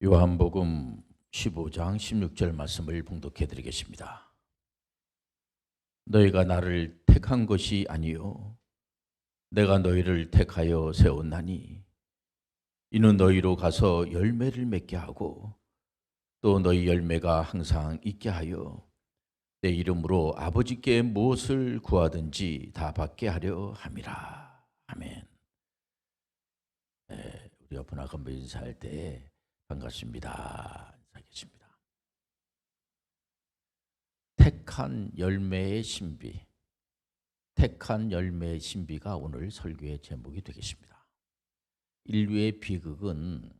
요한복음 15장 16절 말씀을 봉독해 드리겠습니다. 너희가 나를 택한 것이 아니요 내가 너희를 택하여 세웠나니 이는 너희로 가서 열매를 맺게 하고 또 너희 열매가 항상 있게 하여 내 이름으로 아버지께 무엇을 구하든지 다 받게 하려 함이라. 아멘. 네, 우리 옆에 한번 인사할 때 반갑습니다. 인사하겠습니다. 택한 열매의 신비, 택한 열매의 신비가 오늘 설교의 제목이 되겠습니다. 인류의 비극은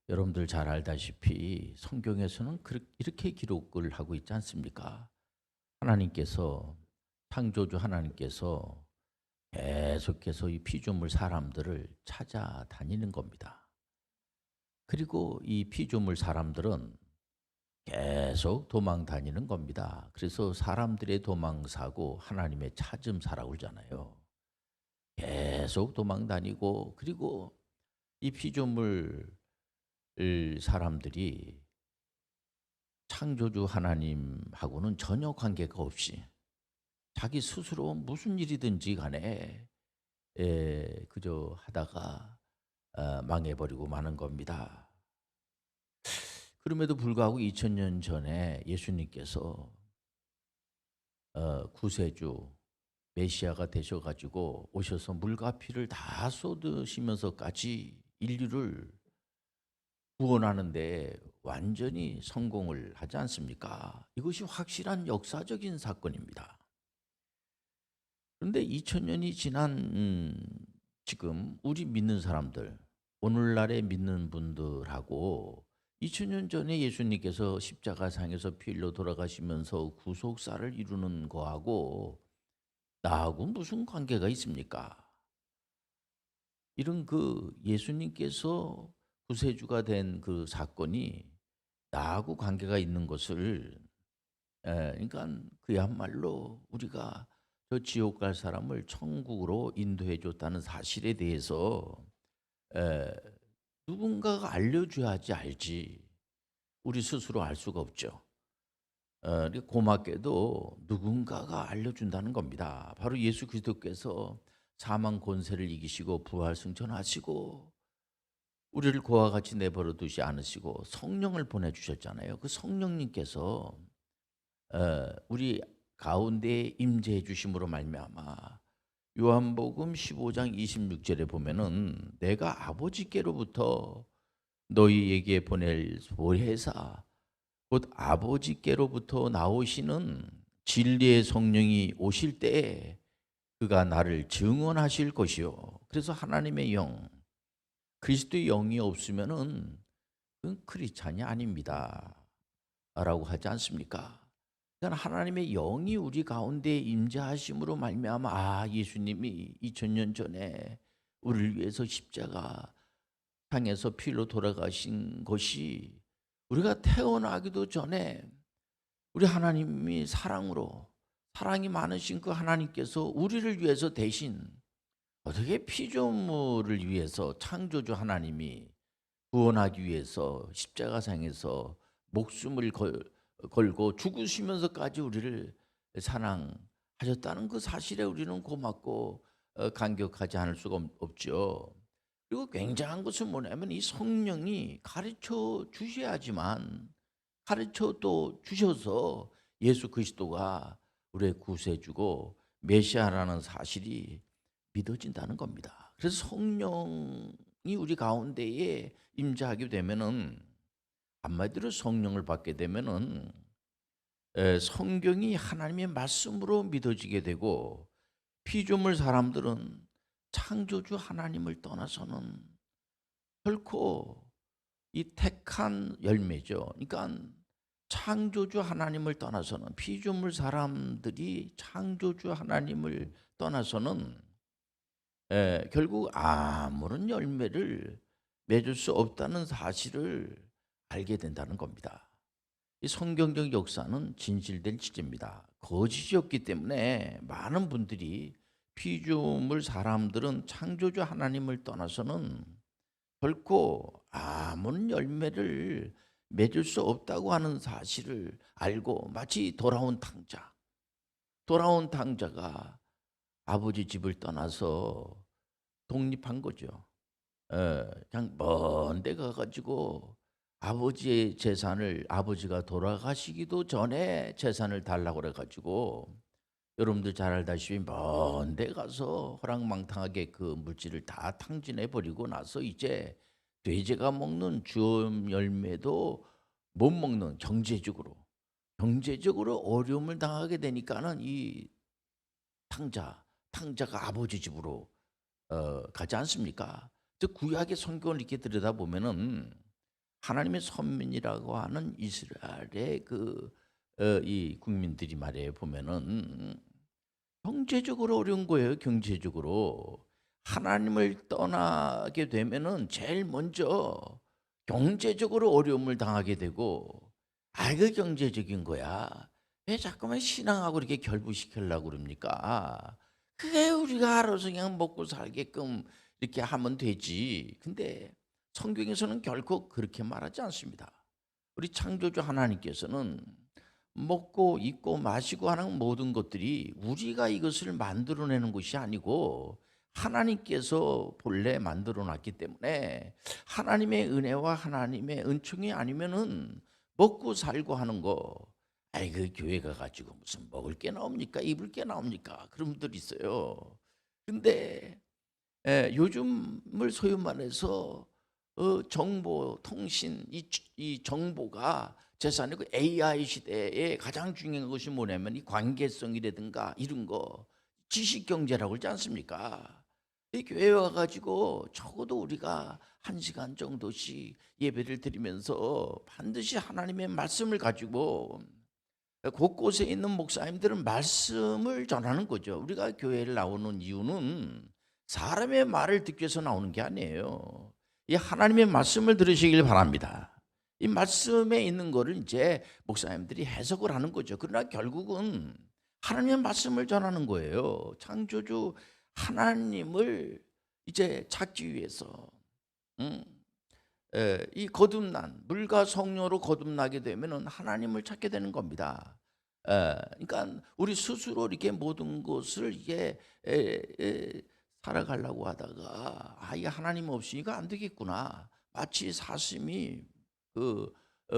여러분들 잘 알다시피 성경에서는 이렇게 기록을 하고 있지 않습니까? 하나님께서, 창조주 하나님께서 계속해서 이 피조물 사람들을 찾아다니는 겁니다. 그리고 이 피조물 사람들은 계속 도망 다니는 겁니다. 그래서 사람들의 도망사고 하나님의 찾음사라고 그러잖아요. 계속 도망 다니고, 그리고 이 피조물 사람들이 창조주 하나님하고는 전혀 관계가 없이 자기 스스로 무슨 일이든지 간에 그저 하다가 망해버리고 마는 겁니다. 그럼에도 불구하고 2000년 전에 예수님께서 구세주 메시아가 되셔가지고 오셔서 물과 피를 다 쏟으시면서까지 인류를 구원하는데 완전히 성공을 하지 않습니까? 이것이 확실한 역사적인 사건입니다. 그런데 2000년이 지난 지금 우리 믿는 사람들, 오늘날에 믿는 분들하고 2000년 전에 예수님께서 십자가상에서 피 흘려 돌아가시면서 구속사를 이루는 거하고 나하고 무슨 관계가 있습니까? 이런 그 예수님께서 구세주가 된 그 사건이 나하고 관계가 있는 것을 그러니까 그야말로 우리가 저 지옥 갈 사람을 천국으로 인도해 줬다는 사실에 대해서 에, 누군가가 알려줘야지 알지 우리 스스로 알 수가 없죠. 고맙게도 누군가가 알려준다는 겁니다. 바로 예수 그리스도께서 사망 권세를 이기시고 부활 승천하시고 우리를 그와 같이 내버려 두지 않으시고 성령을 보내주셨잖아요. 그 성령님께서 우리 가운데 임재해 주심으로 말미암아 요한복음 15장 26절에 보면은 내가 아버지께로부터 너희에게 보낼 보혜사 곧 아버지께로부터 나오시는 진리의 성령이 오실 때에 그가 나를 증언하실 것이요. 그래서 하나님의 영, 그리스도의 영이 없으면은 그건 크리스찬이 아닙니다. 라고 하지 않습니까? 그러니까 하나님의 영이 우리 가운데 임재하심으로 말미암아 예수님이 2000년 전에 우리를 위해서 십자가 상에서 피로 돌아가신 것이 우리가 태어나기도 전에 우리 하나님이 사랑이 많으신 그 하나님께서 우리를 위해서 대신 어떻게 피조물을 위해서 창조주 하나님이 구원하기 위해서 십자가상에서 목숨을 걸고 죽으시면서까지 우리를 사랑하셨다는 그 사실에 우리는 고맙고 감격하지 않을 수가 없죠. 그리고 굉장한 것은 뭐냐면 이 성령이 가르쳐 주셔야지만 가르쳐 또 주셔서 예수 그리스도가 우리의 구세주고 메시아라는 사실이 믿어진다는 겁니다. 그래서 성령이 우리 가운데에 임재하게 되면은 한마디로 성령을 받게 되면은 성경이 하나님의 말씀으로 믿어지게 되고 피조물 사람들은 창조주 하나님을 떠나서는 결코 이 택한 열매죠. 그러니까 창조주 하나님을 떠나서는 피조물 사람들이 창조주 하나님을 떠나서는 결국 아무런 열매를 맺을 수 없다는 사실을 알게 된다는 겁니다. 이 성경적 역사는 진실된 지체입니다. 거짓이었기 때문에 많은 분들이 피조물 사람들은 창조주 하나님을 떠나서는 결코 아무런 열매를 맺을 수 없다고 하는 사실을 알고 마치 돌아온 탕자가 아버지 집을 떠나서 독립한 거죠. 그냥 먼 데 가가지고 아버지의 재산을, 아버지가 돌아가시기도 전에 재산을 달라고 그래가지고, 여러분들 잘 알다시피 먼 데 가서 호랑망탕하게 그 물질을 다 탕진해 버리고 나서 이제 돼지가 먹는 주엄 열매도 못 먹는, 경제적으로 어려움을 당하게 되니까는 이 탕자가 아버지 집으로 가지 않습니까? 즉 구약의 성경을 이렇게 들여다보면은 하나님의 선민이라고 하는 이스라엘의 이 국민들이 말이에요, 보면은 경제적으로 어려운 거예요. 경제적으로 하나님을 떠나게 되면은 제일 먼저 경제적으로 어려움을 당하게 되고, 그 경제적인 거야. 왜 자꾸만 신앙하고 이렇게 결부시키려고 그럽니까? 그게 우리가 알아서 그냥 먹고 살게끔 이렇게 하면 되지. 근데 성경에서는 결코 그렇게 말하지 않습니다. 우리 창조주 하나님께서는 먹고 입고 마시고 하는 모든 것들이 우리가 이것을 만들어내는 것이 아니고 하나님께서 본래 만들어 놨기 때문에, 하나님의 은혜와 하나님의 은총이 아니면은 먹고 살고 하는 거, 그 교회 가가지고 무슨 먹을 게 나옵니까? 입을 게 나옵니까? 그런 분들 있어요. 근데 요즘을 소위 말해서 정보, 통신, 이 정보가 재산이고, AI 시대에 가장 중요한 것이 뭐냐면 이 관계성이라든가 이런 거, 지식 경제라고 그러지 않습니까? 이 교회 와가지고 적어도 우리가 1시간 정도씩 예배를 드리면서 반드시 하나님의 말씀을 가지고, 곳곳에 있는 목사님들은 말씀을 전하는 거죠. 우리가 교회를 나오는 이유는 사람의 말을 듣기 위해서 나오는 게 아니에요. 이 하나님의 말씀을 들으시길 바랍니다. 이 말씀에 있는 거를 이제 목사님들이 해석을 하는 거죠. 그러나 결국은 하나님의 말씀을 전하는 거예요. 창조주 하나님을 이제 찾기 위해서, 이 거듭난 물과 성령으로 거듭나게 되면은 하나님을 찾게 되는 겁니다. 그러니까 우리 스스로 이렇게 모든 것을 이게 살아가려고 하다가, 이게 하나님 없이 이거 안 되겠구나. 마치 사슴이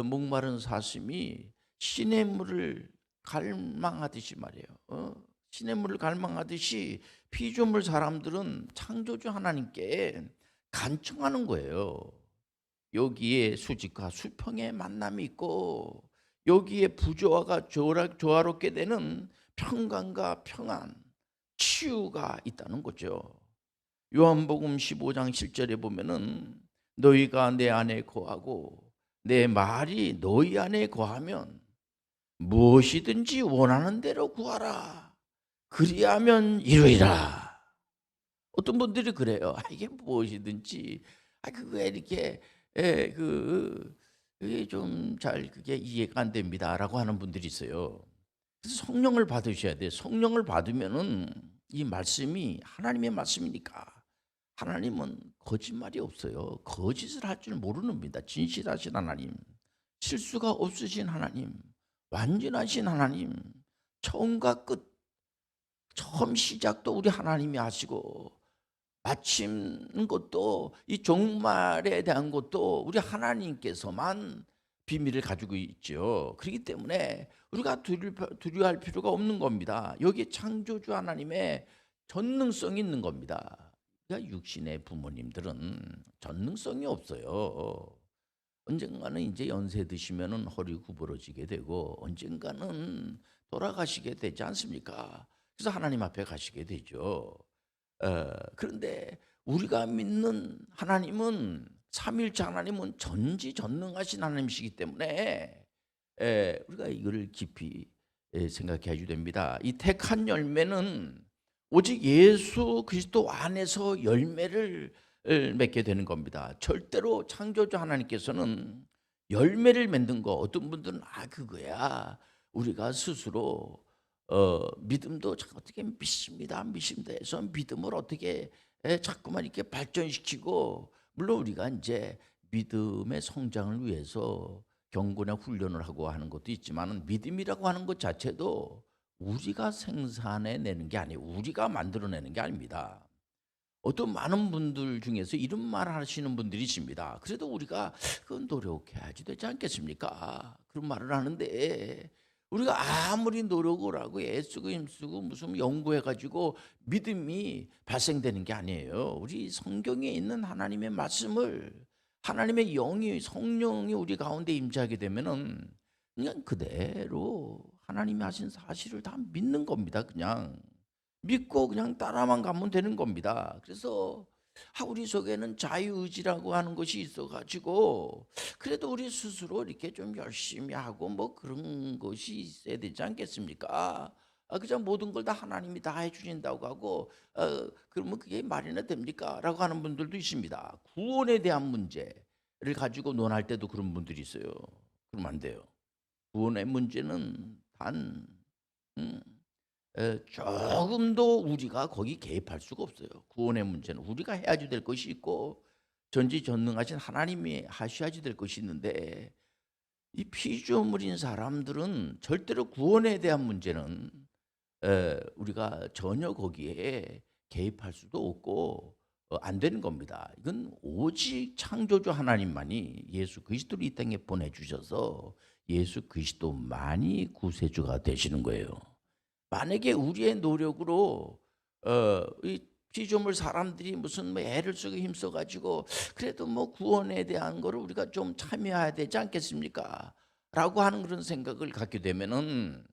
목마른 사슴이 시냇물을 갈망하듯이 말이에요. 시냇물을 갈망하듯이 피조물 사람들은 창조주 하나님께 간청하는 거예요. 여기에 수직과 수평의 만남이 있고, 여기에 부조화가 조화롭게 되는 평강과 평안, 치유가 있다는 거죠. 요한복음 15장 7절에 보면은 너희가 내 안에 거하고 내 말이 너희 안에 거하면 무엇이든지 원하는 대로 구하라. 그리하면 이루리라. 어떤 분들이 그래요. 이게 무엇이든지, 그게 이렇게 그게 좀 잘 그게 이해가 안 됩니다라고 하는 분들이 있어요. 그래서 성령을 받으셔야 돼요. 성령을 받으면은 이 말씀이 하나님의 말씀이니까. 하나님은 거짓말이 없어요. 거짓을 할 줄 모르는 분이다. 진실하신 하나님, 실수가 없으신 하나님, 완전하신 하나님, 처음과 끝, 처음 시작도 우리 하나님이 하시고 마치는 것도, 이 종말에 대한 것도 우리 하나님께서만 비밀을 가지고 있죠. 그렇기 때문에 우리가 두려워할 필요가 없는 겁니다. 여기 창조주 하나님의 전능성이 있는 겁니다. 그러니까 육신의 부모님들은 전능성이 없어요. 언젠가는 이제 연세 드시면은 허리 구부러지게 되고 언젠가는 돌아가시게 되지 않습니까? 그래서 하나님 앞에 가시게 되죠. 그런데 우리가 믿는 하나님은, 삼위일체 하나님은 전지전능하신 하나님이시기 때문에 우리가 이거를 깊이 생각해야 됩니다. 이 택한 열매는 오직 예수 그리스도 안에서 열매를 맺게 되는 겁니다. 절대로 창조주 하나님께서는 열매를 맺는 거, 어떤 분들은 그거야 우리가 스스로 믿음도 어떻게 믿습니다 해서 믿음을 어떻게 자꾸만 이렇게 발전시키고, 물론 우리가 이제 믿음의 성장을 위해서 경고나 훈련을 하고 하는 것도 있지만 믿음이라고 하는 것 자체도 우리가 생산해내는 게 아니에요. 우리가 만들어내는 게 아닙니다. 어떤 많은 분들 중에서 이런 말을 하시는 분들이 있습니다. 그래도 우리가 그건 노력해야지 되지 않겠습니까? 그런 말을 하는데 우리가 아무리 노력을 하고 애쓰고 힘쓰고 무슨 연구해가지고 믿음이 발생되는 게 아니에요. 우리 성경에 있는 하나님의 말씀을 하나님의 영이 성령이 우리 가운데 임재하게 되면은 그냥 그대로 하나님이 하신 사실을 다 믿는 겁니다. 그냥. 믿고 그냥 따라만 가면 되는 겁니다. 그래서 우리 속에는 자유의지라고 하는 것이 있어가지고 그래도 우리 스스로 이렇게 좀 열심히 하고 뭐 그런 것이 있어야 되지 않겠습니까? 그냥 모든 걸 다 하나님이 다 해주신다고 하고 그러면 그게 말이나 됩니까? 라고 하는 분들도 있습니다. 구원에 대한 문제를 가지고 논할 때도 그런 분들이 있어요. 그러면 안 돼요. 구원의 문제는 단 조금도 우리가 거기 개입할 수가 없어요. 구원의 문제는 우리가 해야지 될 것이 있고 전지전능하신 하나님이 하셔야지 될 것이 있는데 이 피조물인 사람들은 절대로 구원에 대한 문제는 우리가 전혀 거기에 개입할 수도 없고 안 되는 겁니다. 이건 오직 창조주 하나님만이 예수 그리스도를 이 땅에 보내주셔서 예수 그리스도만이 구세주가 되시는 거예요. 만약에 우리의 노력으로 이 피조물 사람들이 무슨 뭐 애를 쓰고 힘써 가지고 그래도 뭐 구원에 대한 거를 우리가 좀 참여해야 되지 않겠습니까? 라고 하는 그런 생각을 갖게 되면은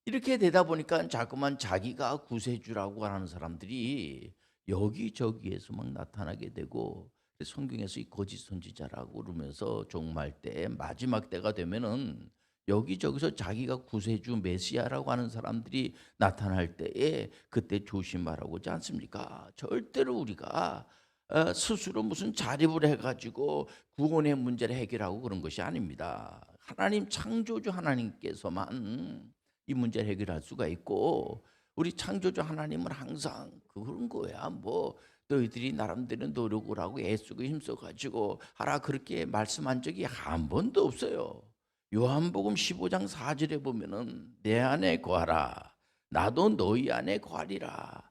이렇게 되다 보니까 자꾸만 자기가 구세주라고 하는 사람들이 여기저기에서 막 나타나게 되고 성경에서 이 거짓 선지자라고 그러면서 종말 때 마지막 때가 되면은 여기저기서 자기가 구세주 메시아라고 하는 사람들이 나타날 때에 그때 조심하라고 하지 않습니까? 절대로 우리가 스스로 무슨 자립을 해가지고 구원의 문제를 해결하고 그런 것이 아닙니다. 하나님 창조주 하나님께서만 이 문제를 해결할 수가 있고 우리 창조주 하나님은 항상 그런 거야. 뭐 너희들이 나름대로 노력을 하고 애쓰고 힘써가지고 하라 그렇게 말씀한 적이 한 번도 없어요. 요한복음 15장 4절에 보면은 내 안에 거하라 나도 너희 안에 거하리라.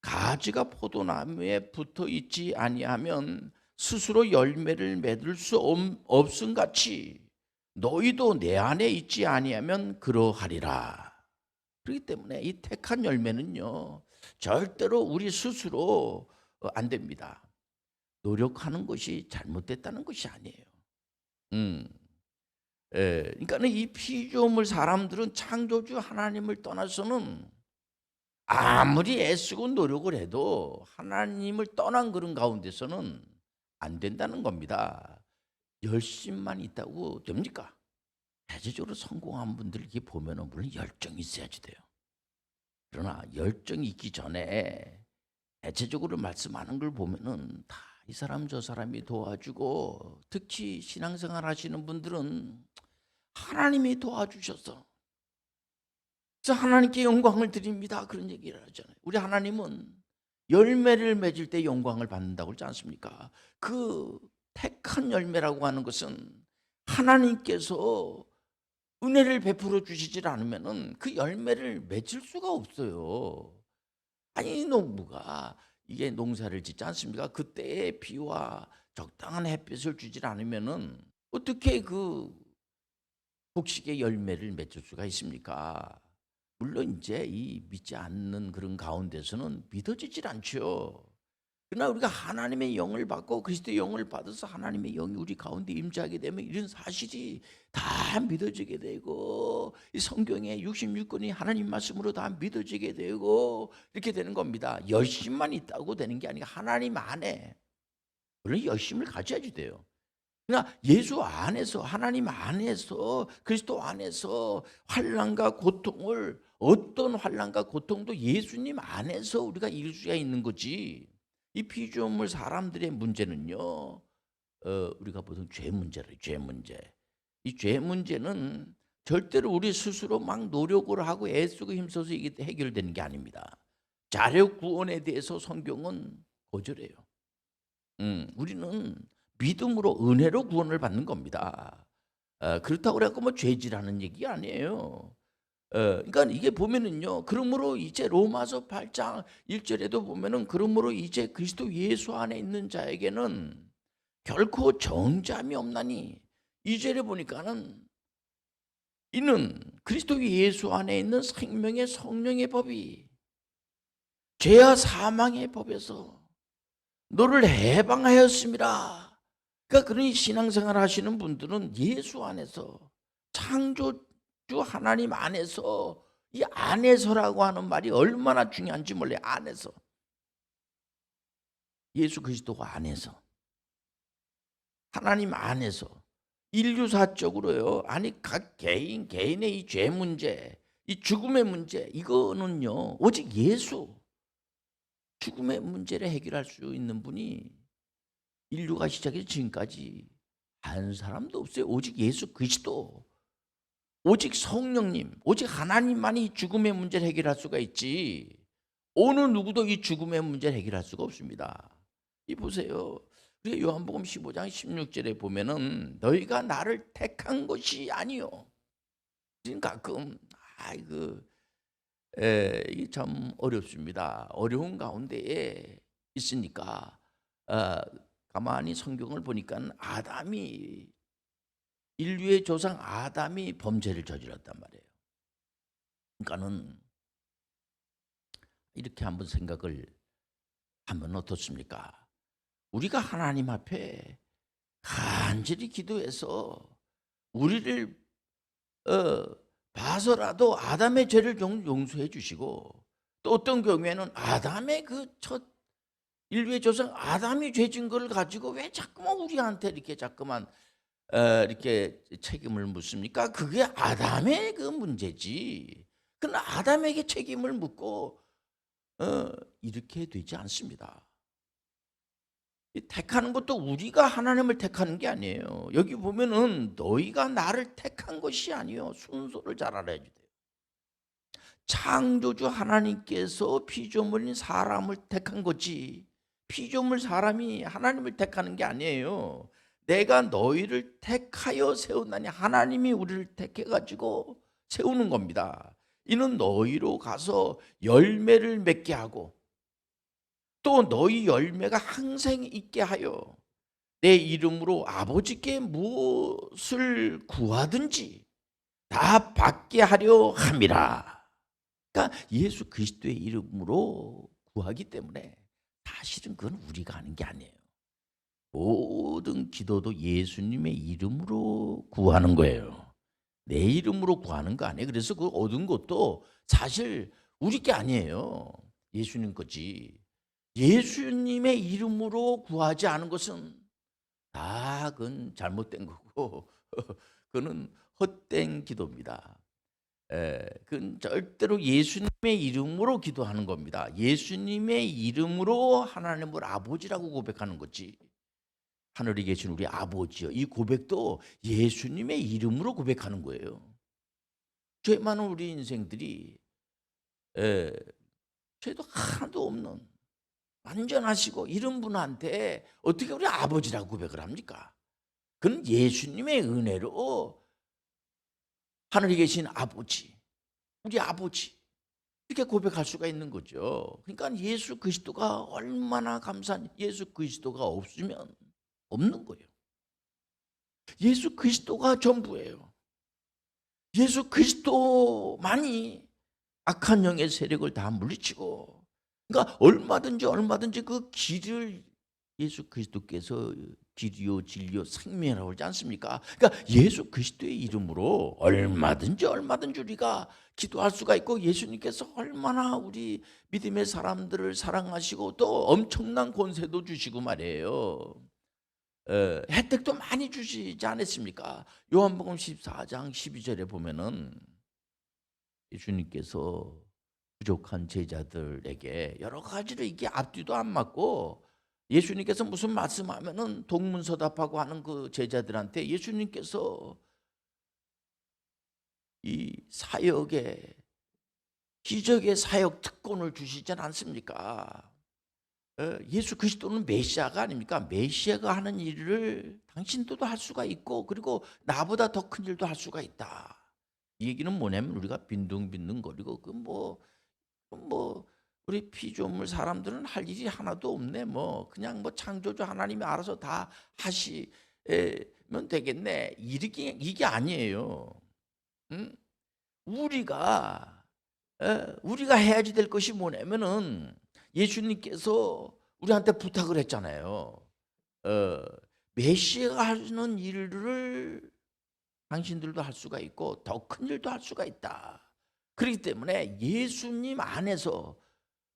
가지가 포도나무에 붙어 있지 아니하면 스스로 열매를 맺을 수 없음 같이 너희도 내 안에 있지 아니하면 그러하리라. 그렇기 때문에 이 택한 열매는요 절대로 우리 스스로 안 됩니다. 노력하는 것이 잘못됐다는 것이 아니에요. 그러니까 이 피조물 사람들은 창조주 하나님을 떠나서는 아무리 애쓰고 노력을 해도 하나님을 떠난 그런 가운데서는 안 된다는 겁니다. 열심만 있다고 됩니까? 대체적으로 성공한 분들 이렇게 보면은 물론 열정이 있어야지 돼요. 그러나 열정이 있기 전에 대체적으로 말씀하는 걸 보면은 다 이 사람 저 사람이 도와주고 특히 신앙생활 하시는 분들은 하나님이 도와주셔서 그래서 하나님께 영광을 드립니다. 그런 얘기를 하잖아요. 우리 하나님은 열매를 맺을 때 영광을 받는다고 그러지 않습니까? 그 택한 열매라고 하는 것은 하나님께서 은혜를 베풀어 주시질 않으면은 그 열매를 맺을 수가 없어요. 아니 농부가 이게 농사를 짓지 않습니까? 그때의 비와 적당한 햇빛을 주질 않으면은 어떻게 그 곡식의 열매를 맺을 수가 있습니까? 물론 이제 이 믿지 않는 그런 가운데서는 믿어지질 않죠. 그러나 우리가 하나님의 영을 받고 그리스도의 영을 받아서 하나님의 영이 우리 가운데 임재하게 되면 이런 사실이 다 믿어지게 되고 이 성경의 66권이 하나님 말씀으로 다 믿어지게 되고 이렇게 되는 겁니다. 열심만 있다고 되는 게 아니라 하나님 안에 물론 열심을 가져야지 돼요. 그러나 예수 안에서 하나님 안에서 그리스도 안에서 환난과 고통을 어떤 환난과 고통도 예수님 안에서 우리가 이길 수가 있는 거지. 이 피조물 사람들의 문제는요. 우리가 보통 죄 문제래. 죄 문제. 이 죄 문제는 절대로 우리 스스로 막 노력을 하고 애쓰고 힘써서 이게 해결되는 게 아닙니다. 자력 구원에 대해서 성경은 거절해요. 우리는 믿음으로 은혜로 구원을 받는 겁니다. 그렇다고 그래갖고 뭐 죄지라는 얘기 아니에요. 그러니까 이게 보면은요. 그러므로 이제 로마서 8장 1절에도 보면은 그러므로 이제 그리스도 예수 안에 있는 자에게는 결코 정죄함이 없나니, 2절에 보니까는 이는 그리스도 예수 안에 있는 생명의 성령의 법이 죄와 사망의 법에서 너를 해방하였습니다. 그러니까 그러니 신앙생활 하시는 분들은 예수 안에서, 창조주 하나님 안에서, 이 안에서라고 하는 말이 얼마나 중요한지 몰라요. 안에서, 예수 그리스도가 안에서, 하나님 안에서, 인류사적으로요. 아니 각 개인의 이 죄 문제, 이 죽음의 문제, 이거는요 오직 예수, 죽음의 문제를 해결할 수 있는 분이 인류가 시작해서 지금까지 한 사람도 없어요. 오직 예수 그리스도, 오직 성령님, 오직 하나님만이 이 죽음의 문제를 해결할 수가 있지, 어느 누구도 이 죽음의 문제를 해결할 수가 없습니다. 이 보세요. 우리 요한복음 15장 16절에 보면은 너희가 나를 택한 것이 아니요. 지금 가끔 이게 참 어렵습니다. 어려운 가운데에 있으니까 가만히 성경을 보니까 인류의 조상 아담이 범죄를 저질렀단 말이에요. 그러니까는 이렇게 한번 생각을 하면 어떻습니까? 우리가 하나님 앞에 간절히 기도해서 우리를 봐서라도 아담의 죄를 용서해 주시고, 또 어떤 경우에는 아담의 그 첫 인류의 조상 아담이 죄진 걸 가지고 왜 자꾸만 우리한테 이렇게 자꾸만 이렇게 책임을 묻습니까? 그게 아담의 그 문제지. 그러나 아담에게 책임을 묻고 이렇게 되지 않습니다. 택하는 것도 우리가 하나님을 택하는 게 아니에요. 여기 보면은 너희가 나를 택한 것이 아니요. 순서를 잘 알아야 돼요. 창조주 하나님께서 피조물인 사람을 택한 거지, 피조물 사람이 하나님을 택하는 게 아니에요. 내가 너희를 택하여 세웠나니, 하나님이 우리를 택해가지고 세우는 겁니다. 이는 너희로 가서 열매를 맺게 하고, 또 너희 열매가 항상 있게 하여 내 이름으로 아버지께 무엇을 구하든지 다 받게 하려 함이라. 그러니까 예수 그리스도의 이름으로 구하기 때문에 사실은 그건 우리가 하는 게 아니에요. 모든 기도도 예수님의 이름으로 구하는 거예요. 내 이름으로 구하는 거 아니에요. 그래서 그 얻은 것도 사실 우리 게 아니에요. 예수님 거지. 예수님의 이름으로 구하지 않은 것은 다 그건 잘못된 거고 그거는 헛된 기도입니다. 그건 절대로 예수님의 이름으로 기도하는 겁니다. 예수님의 이름으로 하나님을 아버지라고 고백하는 거지. 하늘에 계신 우리 아버지요. 이 고백도 예수님의 이름으로 고백하는 거예요. 죄 많은 우리 인생들이 죄도 하나도 없는 완전하시고 이런 분한테 어떻게 우리 아버지라고 고백을 합니까? 그건 예수님의 은혜로 하늘에 계신 아버지, 우리 아버지, 이렇게 고백할 수가 있는 거죠. 그러니까 예수 그리스도가 얼마나 감사한, 예수 그리스도가 없으면 없는 거예요. 예수 그리스도가 전부예요. 예수 그리스도만이 악한 영의 세력을 다 물리치고, 그러니까 얼마든지 그 길을 예수 그리스도께서 길이요 진리요 생명이라고 하지 않습니까? 그러니까 예수 그리스도의 이름으로 얼마든지 우리가 기도할 수가 있고, 예수님께서 얼마나 우리 믿음의 사람들을 사랑하시고 또 엄청난 권세도 주시고 말이에요. 혜택도 많이 주시지 않았습니까? 요한복음 14장 12절에 보면은 예수님께서 부족한 제자들에게 여러 가지로 이게 앞뒤도 안 맞고, 예수님께서 무슨 말씀하면은 동문서답하고 하는 그 제자들한테 예수님께서 이 사역의 기적의 사역 특권을 주시지 않습니까? 예수 그리스도는 메시아가 아닙니까? 메시아가 하는 일을 당신들도 할 수가 있고 그리고 나보다 더 큰 일도 할 수가 있다. 이 얘기는 뭐냐면 우리가 빈둥빈둥거리고 뭐 우리 피조물 사람들은 할 일이 하나도 없네. 뭐 그냥 뭐 창조주 하나님이 알아서 다 하시면 되겠네. 이게 아니에요. 응? 우리가 해야지 될 것이 뭐냐면은 예수님께서 우리한테 부탁을 했잖아요. 메시아가 하시는 일을 당신들도 할 수가 있고 더 큰 일도 할 수가 있다. 그렇기 때문에 예수님 안에서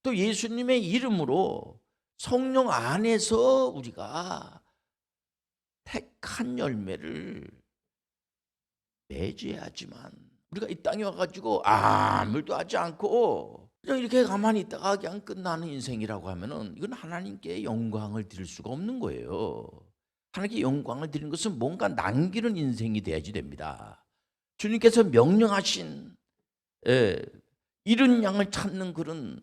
또 예수님의 이름으로 성령 안에서 우리가 택한 열매를 맺어야지만 우리가 이 땅에 와가지고 아무 일도 하지 않고 그냥 이렇게 가만히 있다가 그냥 끝나는 인생이라고 하면은 이건 하나님께 영광을 드릴 수가 없는 거예요. 하나님께 영광을 드리는 것은 뭔가 남기는 인생이 돼야지 됩니다. 주님께서 명령하신 이른 양을 찾는 그런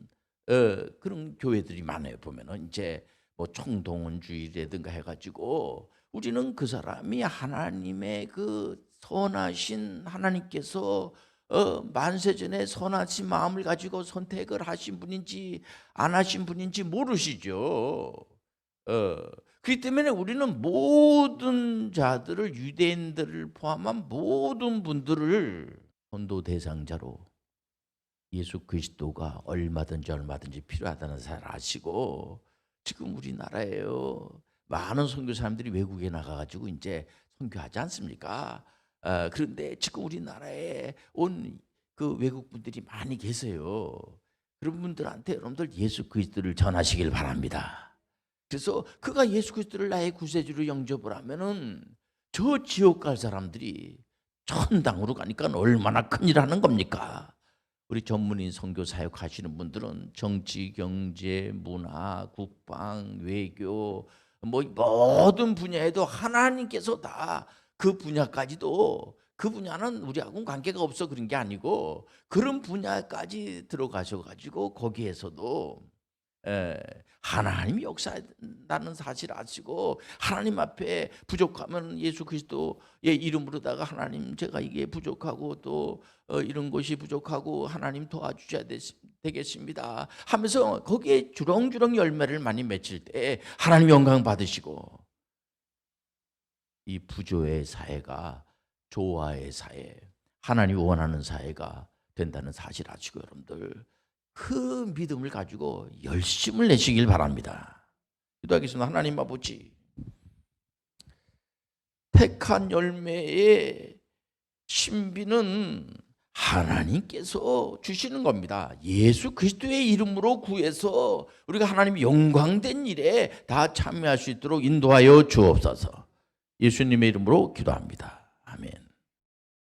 교회들이 많아요. 보면은 이제 뭐 총동원주의라든가 해가지고 우리는 그 사람이 하나님의 그 선하신 하나님께서 만세전에 선하신 마음을 가지고 선택을 하신 분인지 안 하신 분인지 모르시죠. 그렇기 때문에 우리는 모든 자들을 유대인들을 포함한 모든 분들을 전도 대상자로 예수 그리스도가 얼마든지 필요하다는 사실을 아시고 지금 우리나라에요 많은 선교 사람들이 외국에 나가가지고 이제 선교하지 않습니까? 그런데 지금 우리나라에 온 그 외국 분들이 많이 계세요. 그런 분들한테 여러분들 예수 그리스도를 전하시길 바랍니다. 그래서 그가 예수 그리스도를 나의 구세주로 영접을 하면은 저 지옥 갈 사람들이 천당으로 가니까 얼마나 큰일 하는 겁니까? 우리 전문인 선교 사역 하시는 분들은 정치, 경제, 문화, 국방, 외교 뭐 모든 분야에도 하나님께서 다 그 분야까지도 그 분야는 우리하고는 관계가 없어 그런 게 아니고 그런 분야까지 들어가셔 가지고 거기에서도 하나님이 역사한다는 사실 아시고 하나님 앞에 부족하면 예수 그리스도의 이름으로다가 하나님 제가 이게 부족하고 또 이런 것이 부족하고 하나님 도와주셔야 되겠습니다 하면서 거기에 주렁주렁 열매를 많이 맺힐 때 하나님 영광 받으시고 이 부조의 사회가 조화의 사회 하나님이 원하는 사회가 된다는 사실 아시고 여러분들 그 믿음을 가지고 열심을 내시길 바랍니다. 기도하겠습니다. 하나님 아버지 택한 열매의 신비는 하나님께서 주시는 겁니다. 예수 그리스도의 이름으로 구해서 우리가 하나님의 영광된 일에 다 참여할 수 있도록 인도하여 주옵소서. 예수님의 이름으로 기도합니다.